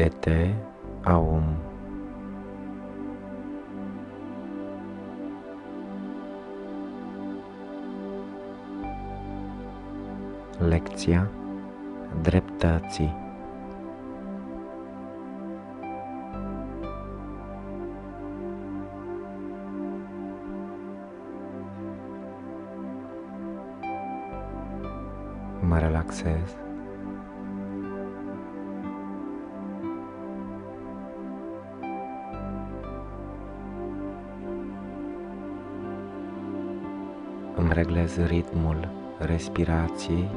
DT AUM. Lecția dreptății. Mă relaxez. Îmi reglez ritmul respirației.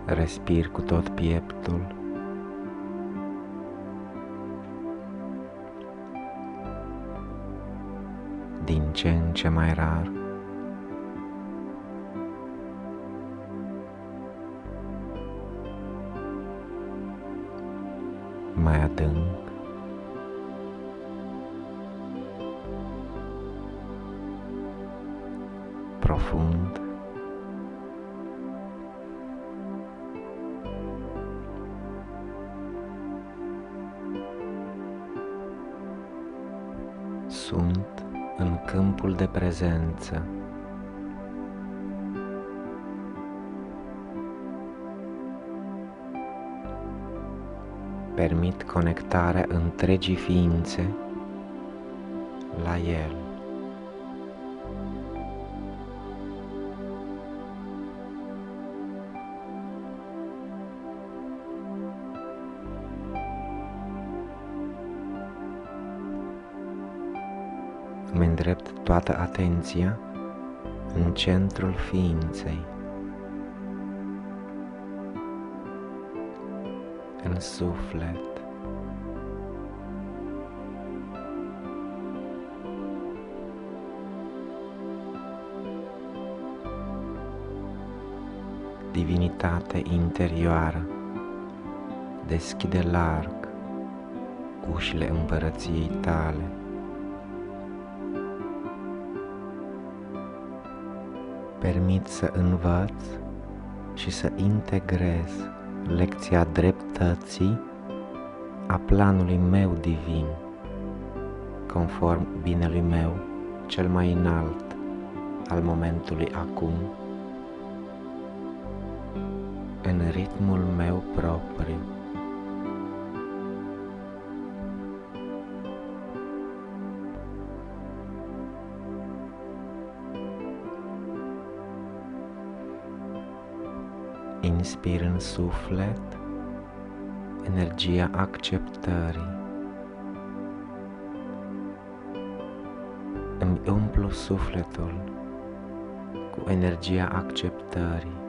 Respir cu tot pieptul. Din ce în ce mai rar. Mai adânc. Profund. Sunt în câmpul de prezență. Permit conectarea întregii ființe la el. Îmi îndrept toată atenția în centrul ființei, în suflet. Divinitate interioară deschide larg ușile împărăției tale. Permit să învăț și să integrez lecția dreptății a planului meu divin, conform binelui meu cel mai înalt al momentului acum, în ritmul meu propriu. Inspir în suflet energia acceptării. Îmi umplu sufletul cu energia acceptării.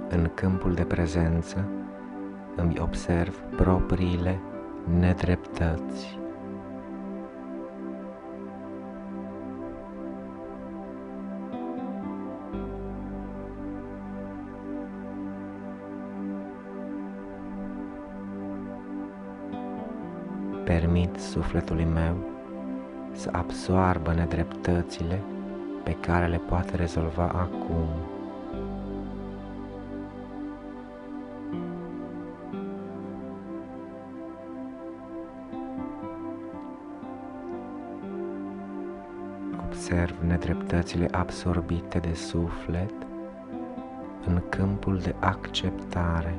În câmpul de prezență îmi observ propriile nedreptăți. Permit sufletului meu să absoarbă nedreptățile pe care le poate rezolva acum. Observ nedreptățile absorbite de suflet în câmpul de acceptare.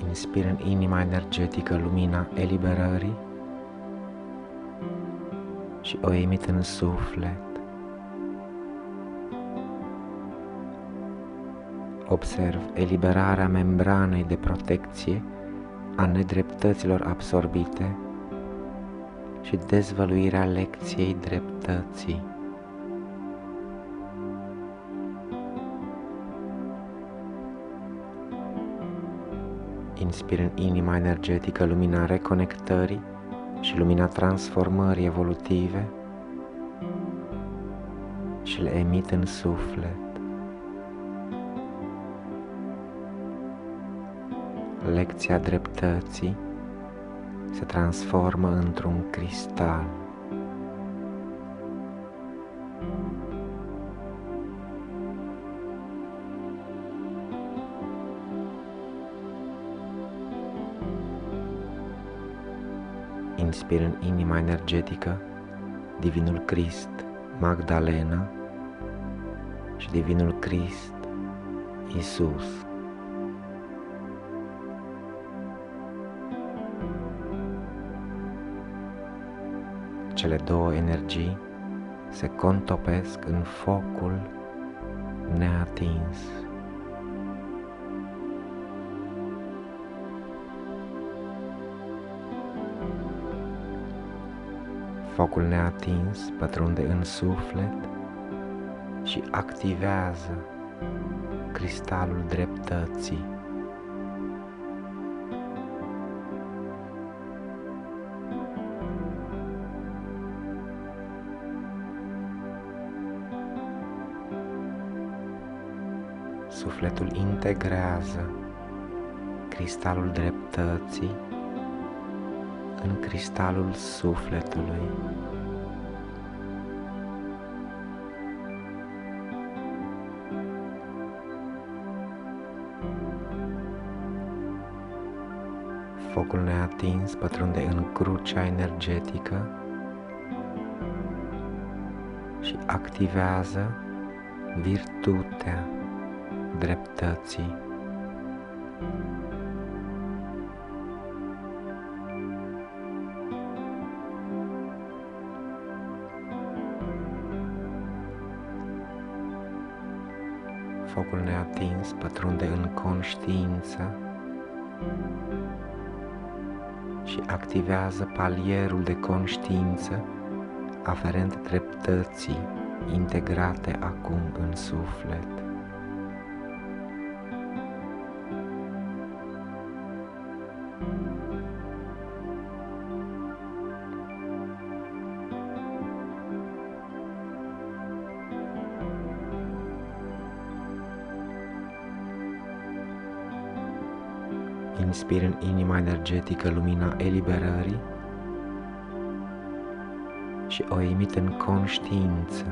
Inspir în inima energetică lumina eliberării și o emit în suflet. Observ eliberarea membranei de protecție a nedreptăților absorbite și dezvăluirea lecției dreptății. Inspir în inima energetică lumina reconectării și lumina transformării evolutive și le emit în suflet. Lecția dreptății se transformă într-un cristal. Inspir în inima energetică Divinul Crist, Magdalena și Divinul Crist, Isus. Cele două energii se contopesc în focul neatins. Focul neatins pătrunde în suflet și activează cristalul dreptății. Sufletul integrează cristalul dreptății în cristalul sufletului. Focul neatins pătrunde în crucea energetică și activează virtutea dreptății. Focul neatins pătrunde în conștiință și activează palierul de conștiință aferent dreptății integrate acum în suflet. Inspir în inima energetică lumina eliberării și o emit în conștiință.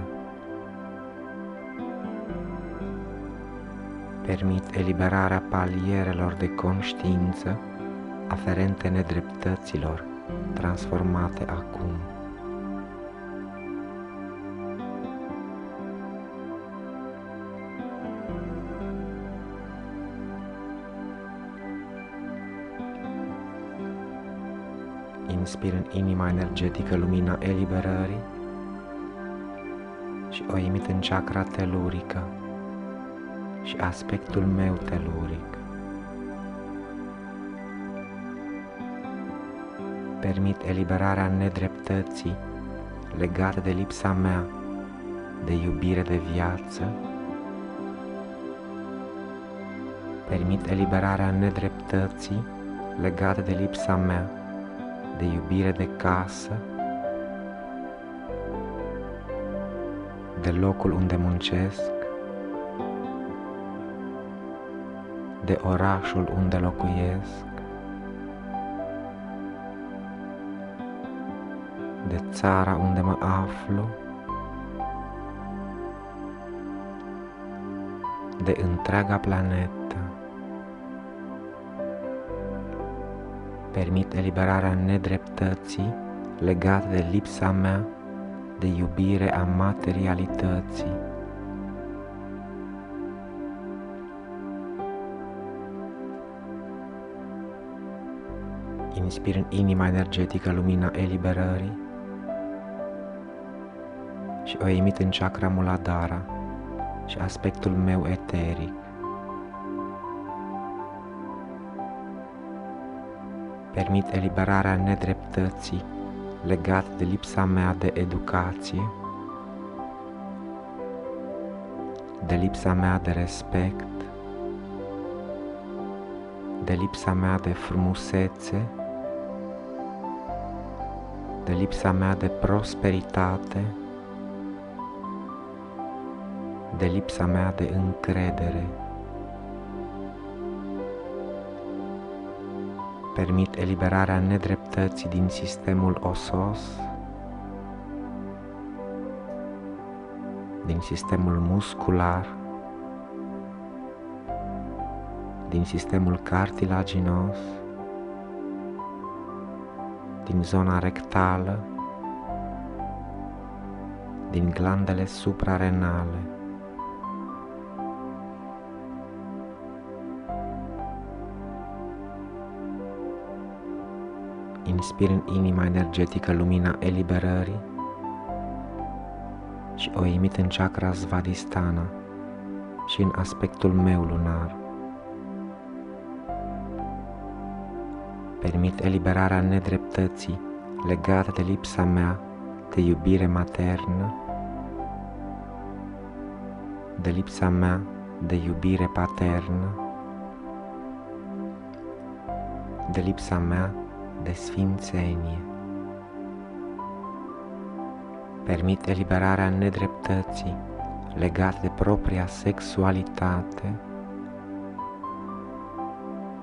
Permit eliberarea palierelor de conștiință aferente nedreptăților transformate acum. Inspir în inima energetică lumina eliberării și o emit în chakra telurică și aspectul meu teluric. Permit eliberarea nedreptății legate de lipsa mea de iubire de viață. Permit eliberarea nedreptății legate de lipsa mea de iubire de casă, de locul unde muncesc, de orașul unde locuiesc, de țara unde mă aflu, de întreaga planetă. Permit eliberarea nedreptății legate de lipsa mea de iubire a materialității. Inspir în inima energetică lumina eliberării și o emit în chakra Muladhara și aspectul meu eteric. Permit eliberarea nedreptății legate de lipsa mea de educație, de lipsa mea de respect, de lipsa mea de frumusețe, de lipsa mea de prosperitate, de lipsa mea de încredere. Permit eliberarea nedreptății din sistemul osos, din sistemul muscular, din sistemul cartilaginos, din zona rectală, din glandele suprarenale. Inspir în inima energetică lumina eliberării și o emit în chakra svadhisthana și în aspectul meu lunar. Permit eliberarea nedreptății legată de lipsa mea de iubire maternă, de lipsa mea de iubire paternă, de lipsa mea de sfințenie. Permit eliberarea nedreptății legată de propria sexualitate,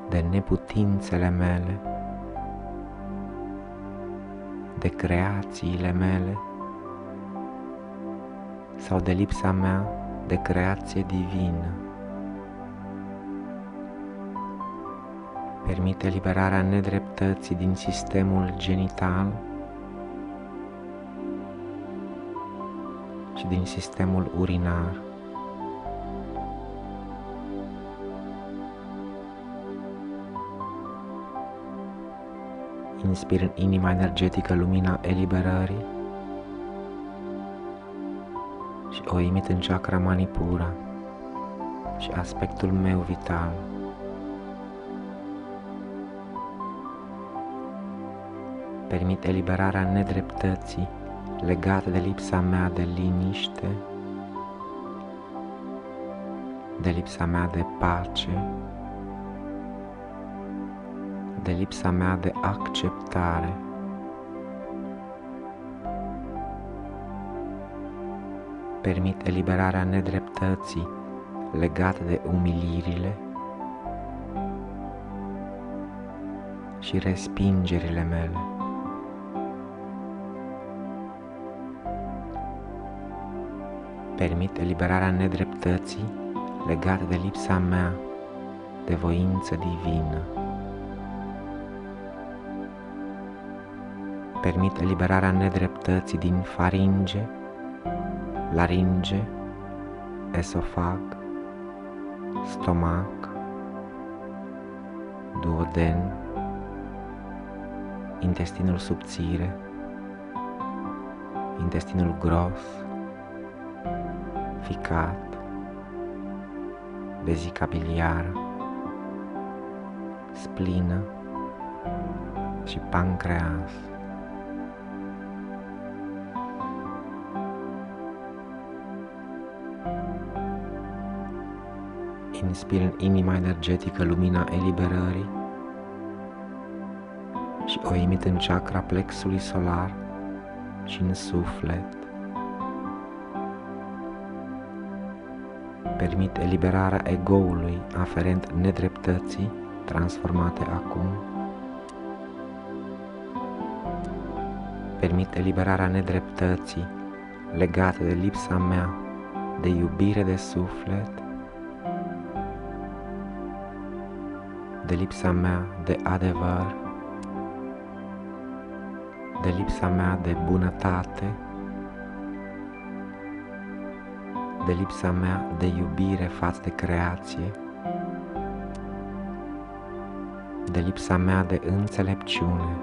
de neputințele mele, de creațiile mele sau de lipsa mea de creație divină. Permit eliberarea nedreptății din sistemul genital și din sistemul urinar. Inspir în inima energetică lumina eliberării și o emit în chakra manipura și aspectul meu vital. Permit eliberarea nedreptății legată de lipsa mea de liniște, de lipsa mea de pace, de lipsa mea de acceptare. Permit eliberarea nedreptății legată de umilirile și respingerile mele. Permit eliberarea nedreptății legată de lipsa mea de voință divină. Permit eliberarea nedreptății din faringe, laringe, esofag, stomac, duoden, intestinul subțire, intestinul gros, ficat, vezica biliară, splină și pancreas. Inspir în inima energetică lumina eliberării și o emit în chakra plexului solar și în suflet. Permit eliberarea egoului aferent nedreptății transformate acum. Permit eliberarea nedreptății legată de lipsa mea de iubire de suflet, de lipsa mea de adevăr, de lipsa mea de bunătate, de lipsa mea de iubire față de creație, de lipsa mea de înțelepciune.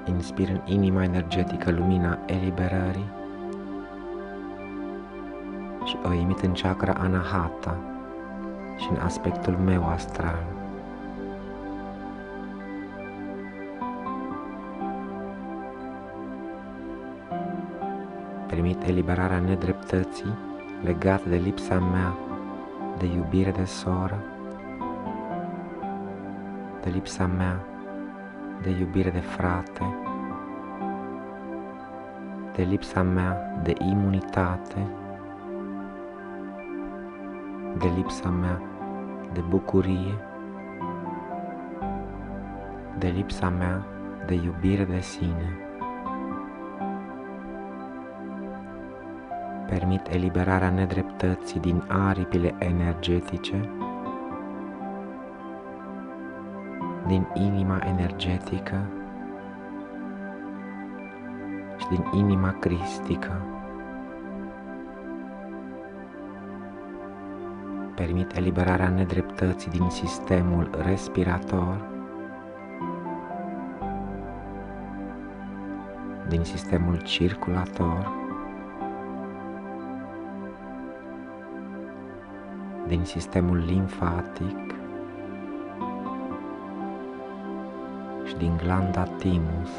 Inspir în inima energetică lumina eliberării și o emit în chakra anahata și în aspectul meu astral. Permit eliberarea nedreptății legată de lipsa mea de iubire de soră, de lipsa mea de iubire de frate, de lipsa mea de imunitate, de lipsa mea de bucurie, de lipsa mea de iubire de sine. Permit eliberarea nedreptății din aripile energetice, din inima energetică și din inima cristică. Permit eliberarea nedreptății din sistemul respirator, din sistemul circulator, din sistemul limfatic și din glanda thymus.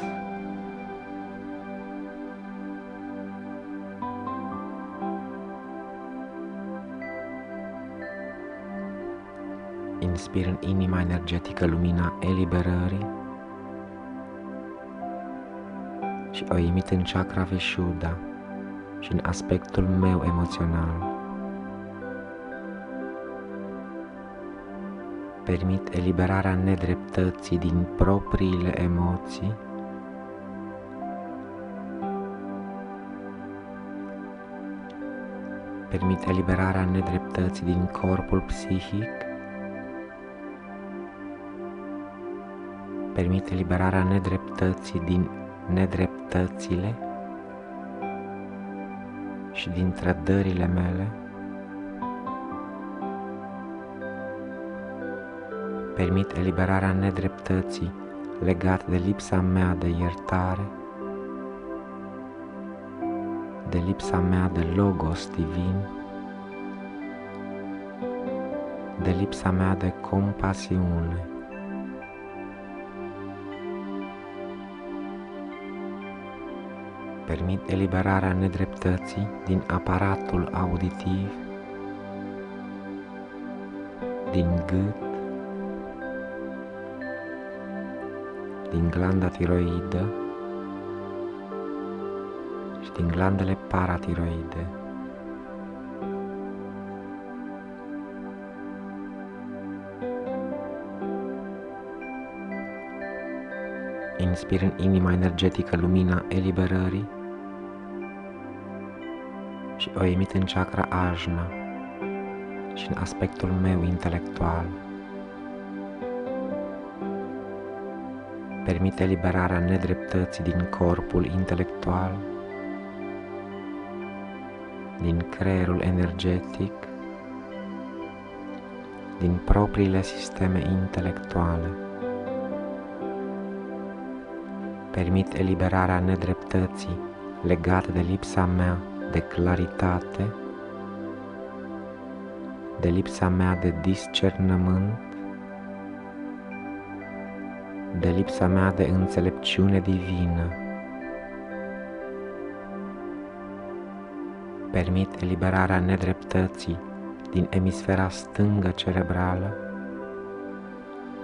Inspir în inima energetică lumina eliberării și o emit în chakra Vishuddha și în aspectul meu emoțional. Permit eliberarea nedreptății din propriile emoții, permit eliberarea nedreptății din corpul psihic, permit eliberarea nedreptății din nedreptățile și din trădările mele, permit eliberarea nedreptății legate de lipsa mea de iertare, de lipsa mea de logos divin, de lipsa mea de compasiune. Permit eliberarea nedreptății din aparatul auditiv, din gât, din glanda tiroidă și din glandele paratiroide. Inspir în inima energetică lumina eliberării și o emit în chakra ajna și în aspectul meu intelectual. Permit eliberarea nedreptății din corpul intelectual, din creierul energetic, din propriile sisteme intelectuale. Permit eliberarea nedreptății legate de lipsa mea de claritate, de lipsa mea de discernământ, de lipsa mea de înțelepciune divină. Permit eliberarea nedreptății din emisfera stângă cerebrală,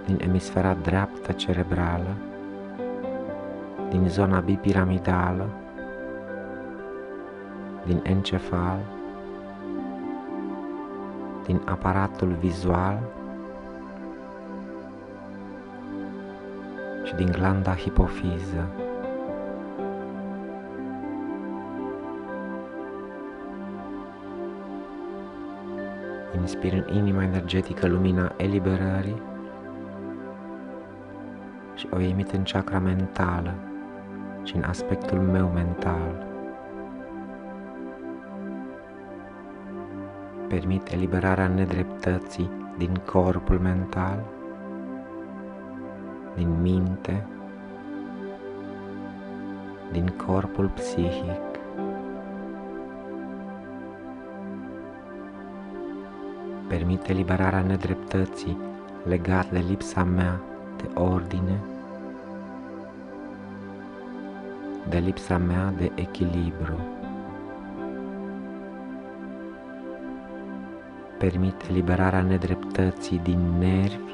din emisfera dreaptă cerebrală, din zona bipiramidală, din encefal, din aparatul vizual și din glanda hipofiză. Inspir în inima energetică lumina eliberării și o emit în chakra mentală și în aspectul meu mental. Permit eliberarea nedreptății din corpul mental, din minte, din corpul psihic. Permit eliberarea nedreptății legate de lipsa mea de ordine, de lipsa mea de echilibru. Permit eliberarea nedreptății din nervi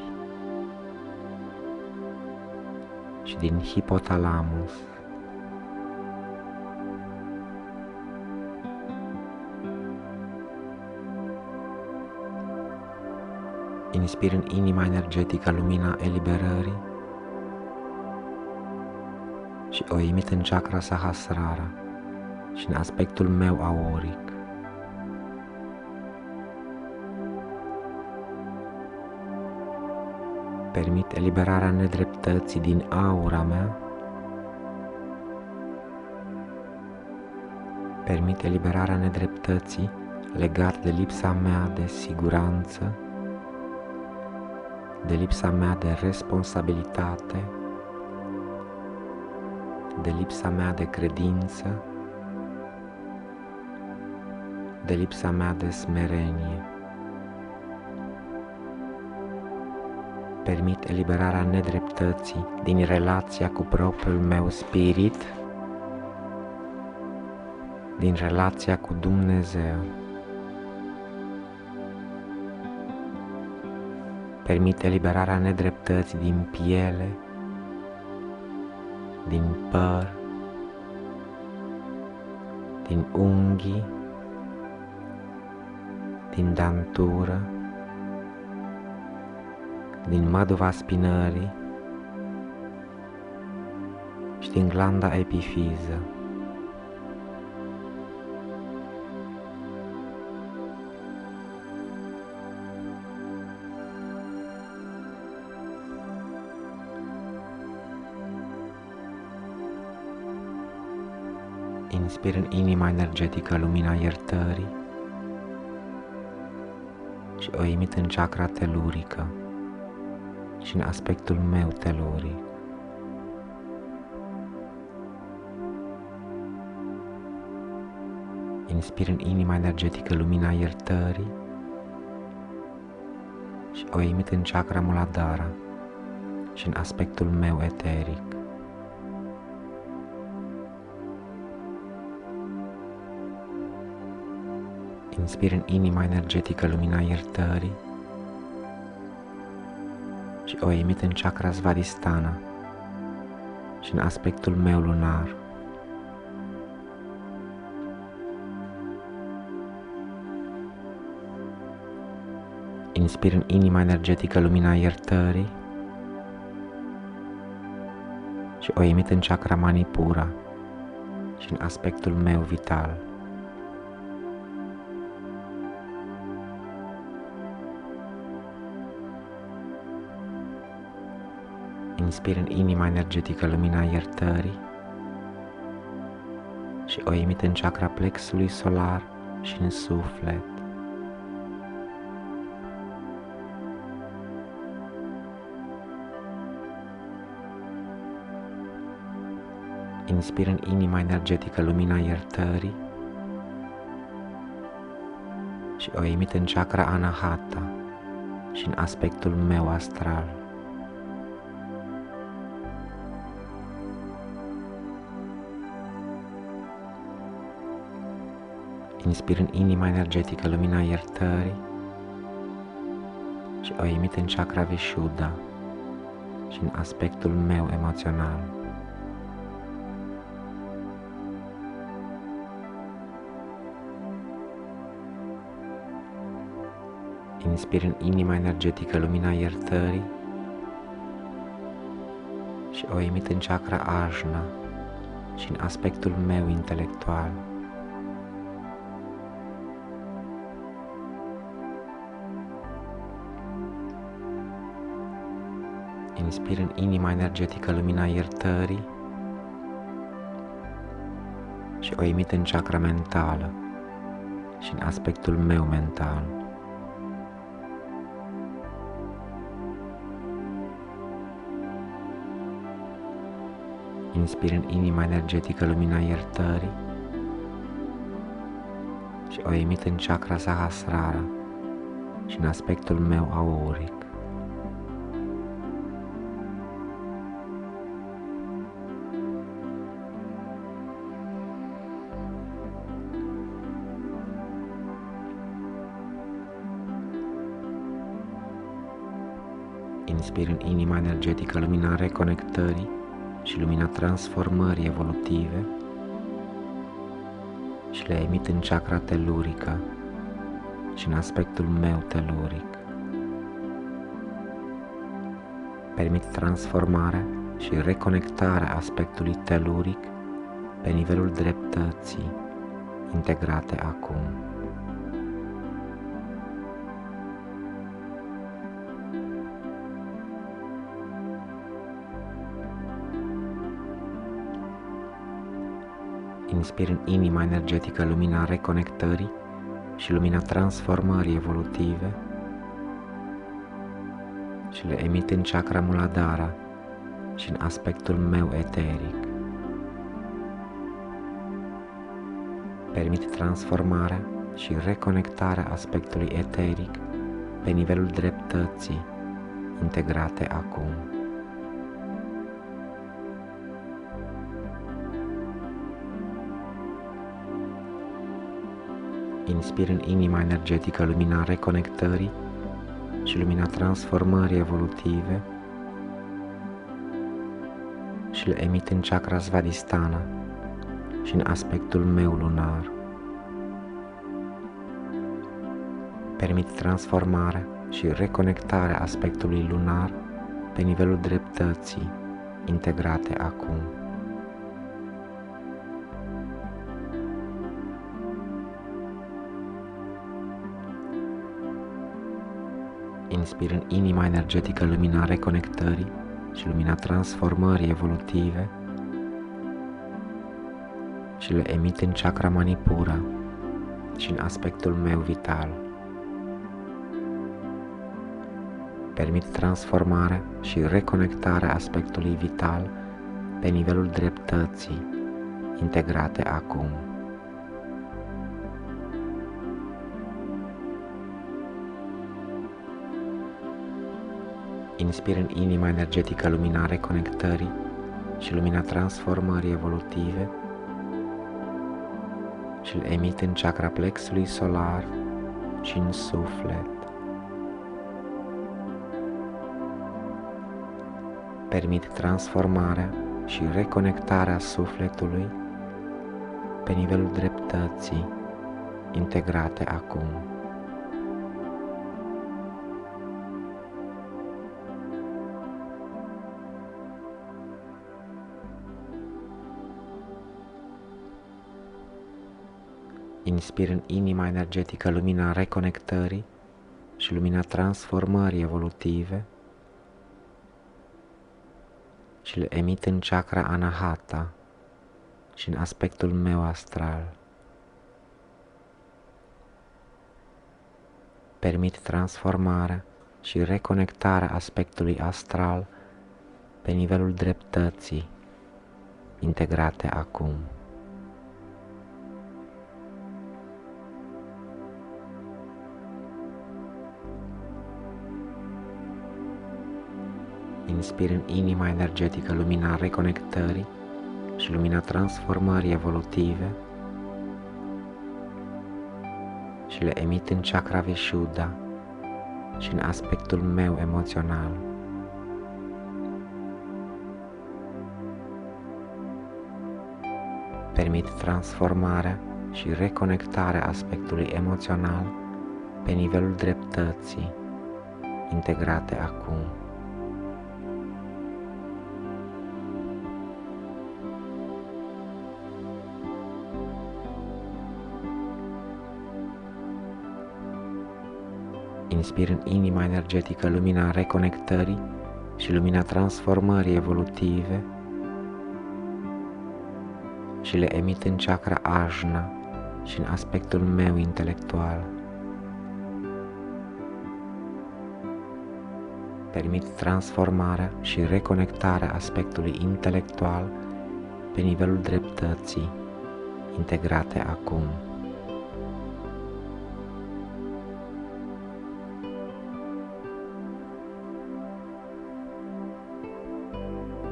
și din hipotalamus. Inspir în inima energetică lumina eliberării și o emit în chakra Sahasrara și în aspectul meu auric. Permit eliberarea nedreptății din aura mea. Permit eliberarea nedreptății legate de lipsa mea de siguranță, de lipsa mea de responsabilitate, de lipsa mea de credință, de lipsa mea de smerenie. Permit eliberarea nedreptății din relația cu propriul meu spirit, din relația cu Dumnezeu. Permit eliberarea nedreptății din piele, din păr, din unghii, din dantură, din măduva spinării și din glanda epifiză. Inspir în inima energetică lumina iertării și o emit în chakra telurică și în aspectul meu teluric. Inspir în inima energetică lumina iertării și o emit în chakra Muladhara și în aspectul meu eteric. Inspir în inima energetică lumina iertării și o emit în chakra Svadhisthana și în aspectul meu lunar. Inspir în inima energetică lumina iertării și o emit în chakra Manipura și în aspectul meu vital. Inspir în inima energetică lumina iertării și o emit în chakra plexului solar și în suflet. Inspir în inima energetică lumina iertării și o emit în chakra Anahata și în aspectul meu astral. Inspir în inima energetică lumina iertării și o emit în chakra Vishuddha și în aspectul meu emoțional. Inspir în inima energetică lumina iertării și o emit în chakra Ajna și în aspectul meu intelectual. Inspir în inima energetică lumina iertării și o emit în chakra mentală și în aspectul meu mental. Inspir în inima energetică lumina iertării și o emit în chakra Sahasrara și în aspectul meu auric. Inspir în inima energetică lumina reconectării și lumina transformării evolutive și le emit în chakra telurică și în aspectul meu teluric. Permit transformarea și reconectarea aspectului teluric pe nivelul dreptății, integrate acum. Inspir în inima energetică lumina reconectării și lumina transformării evolutive și le emit în chakra Muladhara și în aspectul meu eteric. Permit transformarea și reconectarea aspectului eteric pe nivelul dreptății, integrate acum. Inspir în inima energetică lumina reconectării și lumina transformării evolutive și le emit în chakra Svadhisthana și în aspectul meu lunar. Permit transformarea și reconectarea aspectului lunar pe nivelul dreptății, integrate acum. Inspir în inima energetică lumina reconectării și lumina transformării evolutive și le emit în chakra Manipura și în aspectul meu vital. Permit transformarea și reconectarea aspectului vital pe nivelul dreptății, integrate acum. Inspir în inima energetică lumina reconectării și lumina transformării evolutive și îl emit în chakra plexului solar și în suflet. Permit transformarea și reconectarea sufletului pe nivelul dreptății, integrate acum. Inspir în inima energetică lumina reconectării și lumina transformării evolutive și le emit în chakra Anahata și în aspectul meu astral. Permit transformarea și reconectarea aspectului astral pe nivelul dreptății, integrate acum. Inspir în inima energetică lumina reconectării și lumina transformării evolutive și le emit în chakra Vishuddha și în aspectul meu emoțional. Permit transformarea și reconectarea aspectului emoțional pe nivelul dreptății, integrate acum. Inspir în inima energetică lumina reconectării și lumina transformării evolutive și le emit în chakra Ajna și în aspectul meu intelectual. Permit transformarea și reconectarea aspectului intelectual pe nivelul dreptății, integrate acum.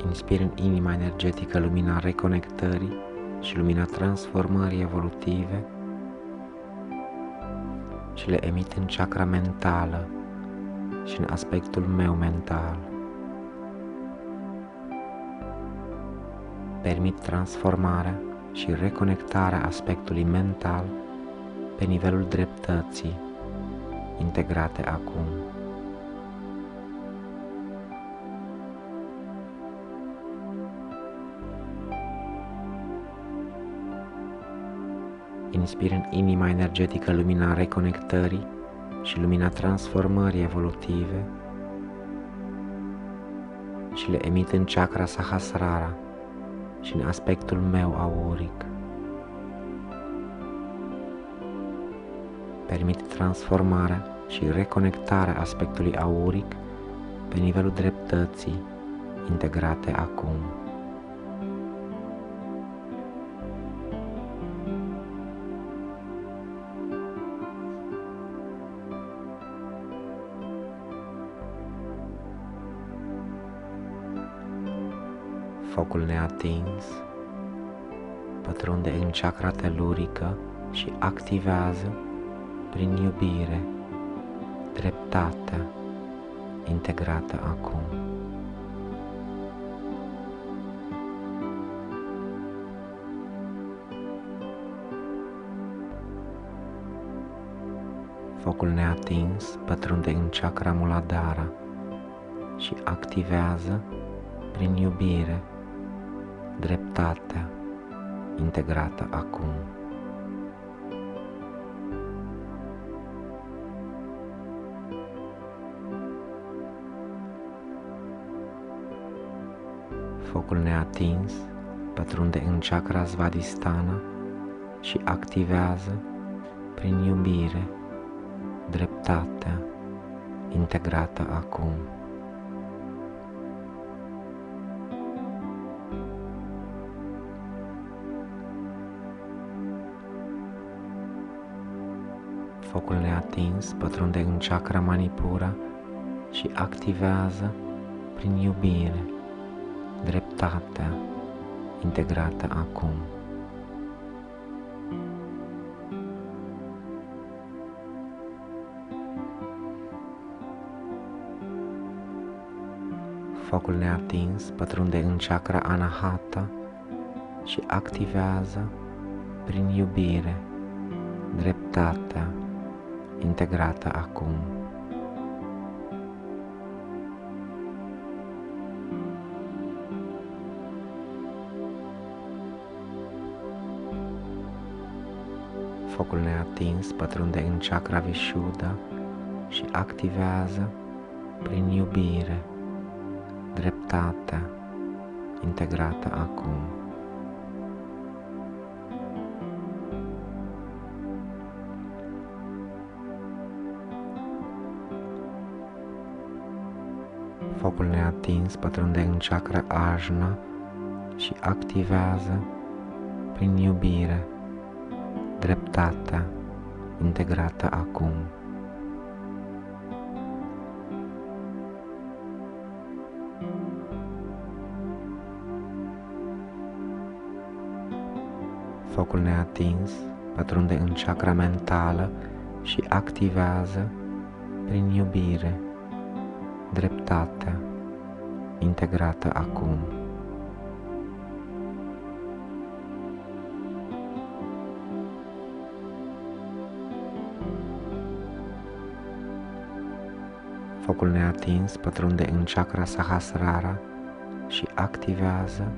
Inspir în inima energetică lumina reconectării și lumina transformării evolutive și le emit în chakra mentală și în aspectul meu mental. Permit transformarea și reconectarea aspectului mental pe nivelul dreptății integrate acum. Inspir în inima energetică lumina reconectării și lumina transformării evolutive și le emit în chakra Sahasrara și în aspectul meu auric. Permit transformarea și reconectarea aspectului auric pe nivelul dreptății integrate acum. Focul neatins pătrunde în chakra telurică și activează prin iubire dreptatea integrată acum. Focul neatins pătrunde în chakra Muladhara și activează prin iubire dreptatea integrată acum. Focul neatins pătrunde în chakra Svadhisthana și activează prin iubire dreptatea integrată acum. Focul neatins pătrunde în chakra Manipura și activează prin iubire dreptatea integrată acum. Focul neatins pătrunde în chakra Anahata și activează prin iubire dreptatea integrată acum. Focul neatins pătrunde în chakra Vishuddha și activează prin iubire dreptatea integrată acum. Focul neatins pătrunde în chakra Ajna și activează prin iubire dreptatea integrată acum. Focul neatins pătrunde în chakra mentală și activează prin iubire dreptatea integrată acum. Focul neatins pătrunde în chakra Sahasrara și activează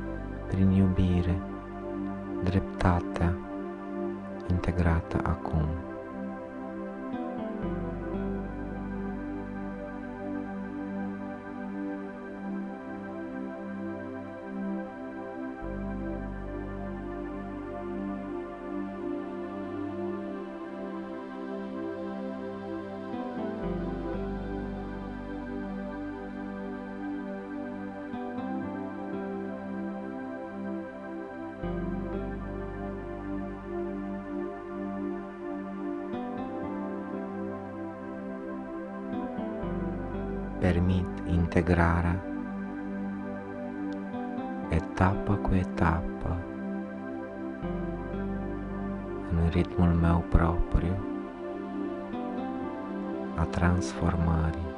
prin iubire dreptatea integrată acum. Permit integrarea etapă cu etapă în ritmul meu propriu a transformării.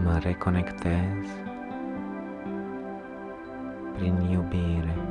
Mă reconectez prin iubire